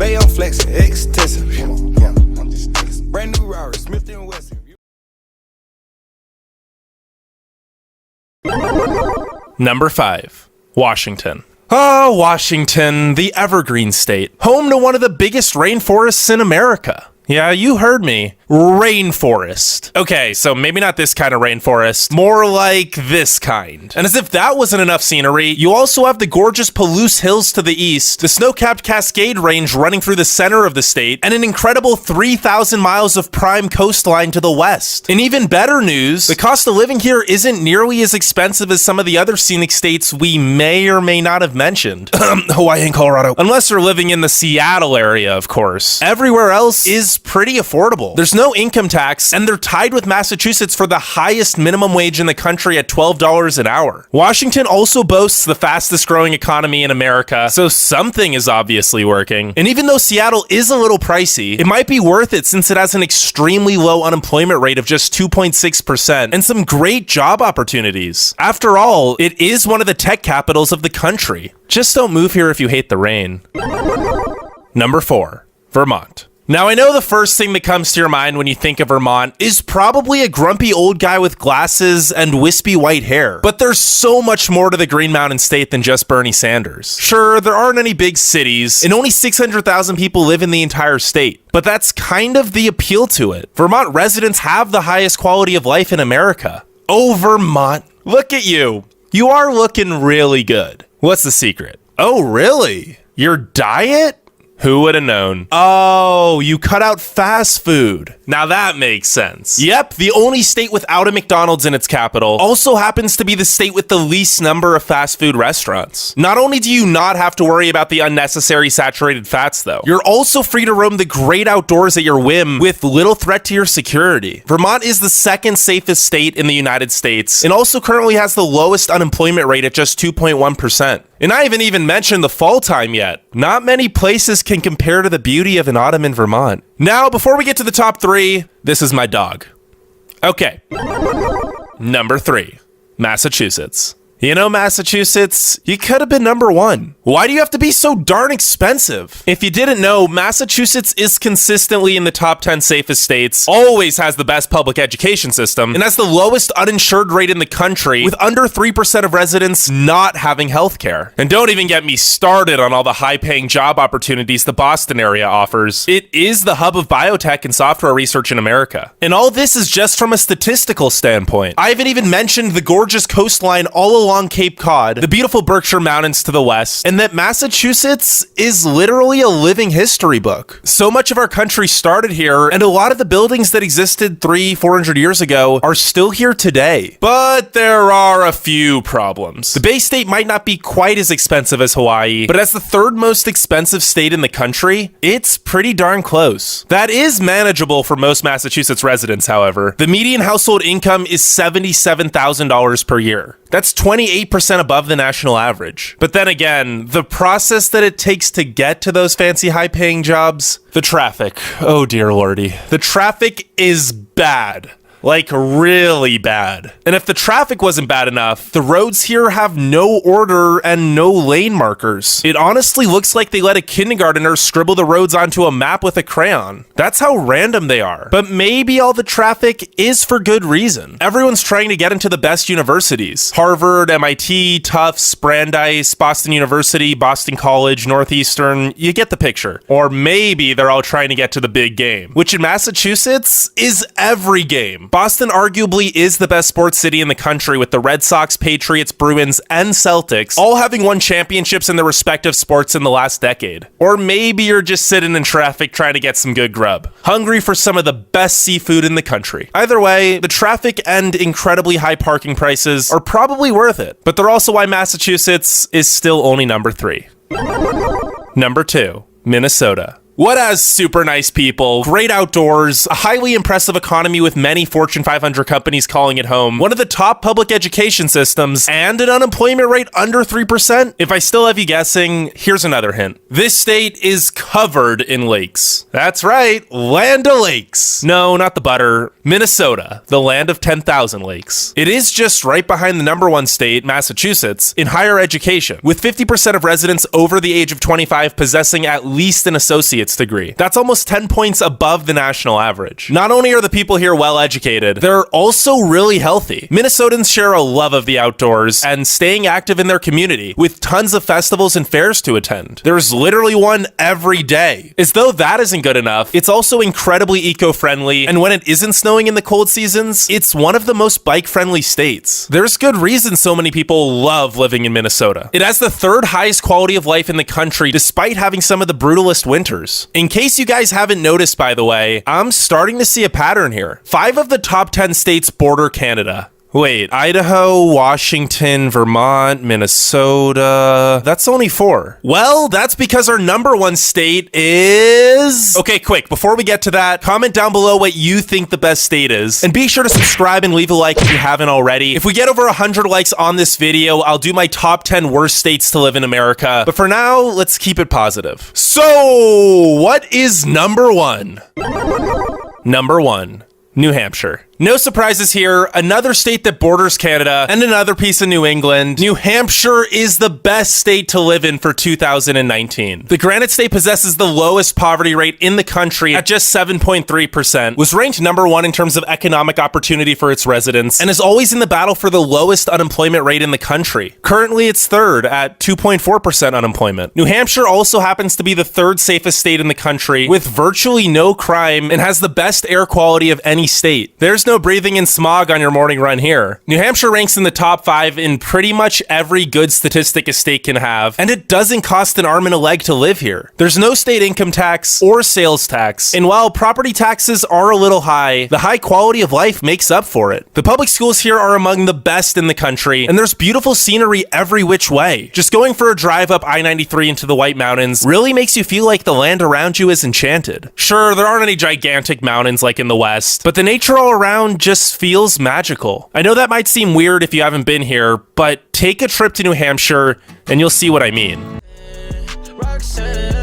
Bay, I'm flexing, extensive. Yeah, I'm just flexing. Brand new Rari, Smith & Wesson. Number 5, Washington. Oh, Washington, the evergreen state, home to one of the biggest rainforests in America. Yeah, you heard me. Rainforest. Okay, so maybe not this kind of rainforest, more like this kind. And as if that wasn't enough scenery, you also have the gorgeous Palouse Hills to the east, the snow-capped Cascade Range running through the center of the state, and an incredible 3,000 miles of prime coastline to the west. In even better news, the cost of living here isn't nearly as expensive as some of the other scenic states we may or may not have mentioned. Hawaii and Colorado. Unless you're living in the Seattle area, of course. Everywhere else is pretty affordable. There's no income tax, and they're tied with Massachusetts for the highest minimum wage in the country at $12 an hour. Washington also boasts the fastest growing economy in America, so something is obviously working. And even though Seattle is a little pricey, it might be worth it since it has an extremely low unemployment rate of just 2.6% and some great job opportunities. After all, it is one of the tech capitals of the country. Just don't move here if you hate the rain. Number 4, Vermont. Now, I know the first thing that comes to your mind when you think of Vermont is probably a grumpy old guy with glasses and wispy white hair. But there's so much more to the Green Mountain State than just Bernie Sanders. Sure, there aren't any big cities, and only 600,000 people live in the entire state. But that's kind of the appeal to it. Vermont residents have the highest quality of life in America. Oh, Vermont. Look at you. You are looking really good. What's the secret? Oh, really? Your diet? Who would have known? Oh, you cut out fast food. Now that makes sense. Yep, the only state without a McDonald's in its capital also happens to be the state with the least number of fast food restaurants. Not only do you not have to worry about the unnecessary saturated fats though, you're also free to roam the great outdoors at your whim with little threat to your security. Vermont is the second safest state in the United States and also currently has the lowest unemployment rate at just 2.1%. And I haven't even mentioned the fall time yet. Not many places can compare to the beauty of an autumn in Vermont. Now, before we get to the top 3, this is my dog. Okay. Number 3, Massachusetts. You know, Massachusetts, you could have been number 1. Why do you have to be so darn expensive? If you didn't know, Massachusetts is consistently in the top 10 safest states, always has the best public education system, and has the lowest uninsured rate in the country, with under 3% of residents not having health care. And don't even get me started on all the high-paying job opportunities the Boston area offers. It is the hub of biotech and software research in America. And all this is just from a statistical standpoint. I haven't even mentioned the gorgeous coastline all along Cape Cod, the beautiful Berkshire Mountains to the west, and that Massachusetts is literally a living history book. So much of our country started here, and a lot of the buildings that existed 300-400 years ago are still here today. But there are a few problems. The Bay State might not be quite as expensive as Hawaii, but as the 3rd most expensive state in the country, it's pretty darn close. That is manageable for most Massachusetts residents, however. The median household income is $77,000 per year. That's 28% above the national average. But then again, the process that it takes to get to those fancy high-paying jobs, the traffic, oh dear lordy. The traffic is bad. Like, really bad. And if the traffic wasn't bad enough, the roads here have no order and no lane markers. It honestly looks like they let a kindergartner scribble the roads onto a map with a crayon. That's how random they are. But maybe all the traffic is for good reason. Everyone's trying to get into the best universities. Harvard, MIT, Tufts, Brandeis, Boston University, Boston College, Northeastern, you get the picture. Or maybe they're all trying to get to the big game, which in Massachusetts is every game. Boston arguably is the best sports city in the country, with the Red Sox, Patriots, Bruins, and Celtics all having won championships in their respective sports in the last decade. Or maybe you're just sitting in traffic trying to get some good grub, hungry for some of the best seafood in the country. Either way, the traffic and incredibly high parking prices are probably worth it, but they're also why Massachusetts is still only number 3. Number 2, Minnesota. What has super nice people, great outdoors, a highly impressive economy with many Fortune 500 companies calling it home, one of the top public education systems, and an unemployment rate under 3%? If I still have you guessing, here's another hint. This state is covered in lakes. That's right, Land of Lakes. No, not the butter. Minnesota, the land of 10,000 lakes. It is just right behind the number one state, Massachusetts, in higher education, with 50% of residents over the age of 25 possessing at least an associate's degree. That's almost 10 points above the national average. Not only are the people here well educated, they're also really healthy. Minnesotans share a love of the outdoors and staying active in their community, with tons of festivals and fairs to attend. There's literally one every day. As though that isn't good enough, it's also incredibly eco-friendly, and when it isn't snowing in the cold seasons, it's one of the most bike-friendly states. There's good reason so many people love living in Minnesota. It has the third highest quality of life in the country, despite having some of the brutalest winters. In case you guys haven't noticed, by the way, I'm starting to see a pattern here. 5 of the top 10 states border Canada. Wait, Idaho, Washington, Vermont, Minnesota. That's only 4. Well, that's because our number one state is... Okay, quick, before we get to that, comment down below what you think the best state is. And be sure to subscribe and leave a like if you haven't already. If we get over 100 likes on this video, I'll do my top 10 worst states to live in America. But for now, let's keep it positive. So, what is number 1? Number 1, New Hampshire. No surprises here, another state that borders Canada and another piece of New England. New Hampshire is the best state to live in for 2019. The Granite State possesses the lowest poverty rate in the country at just 7.3%, was ranked number 1 in terms of economic opportunity for its residents, and is always in the battle for the lowest unemployment rate in the country. Currently, it's third at 2.4% unemployment. New Hampshire also happens to be the third safest state in the country, with virtually no crime, and has the best air quality of any state. There's no breathing in smog on your morning run here. New Hampshire ranks in the top 5 in pretty much every good statistic a state can have, and it doesn't cost an arm and a leg to live here. There's no state income tax or sales tax, and while property taxes are a little high, the high quality of life makes up for it. The public schools here are among the best in the country, and there's beautiful scenery every which way. Just going for a drive up I-93 into the White Mountains really makes you feel like the land around you is enchanted. Sure, there aren't any gigantic mountains like in the West, but the nature all around just feels magical. I know that might seem weird if you haven't been here, but take a trip to New Hampshire and you'll see what I mean. ROXANNE.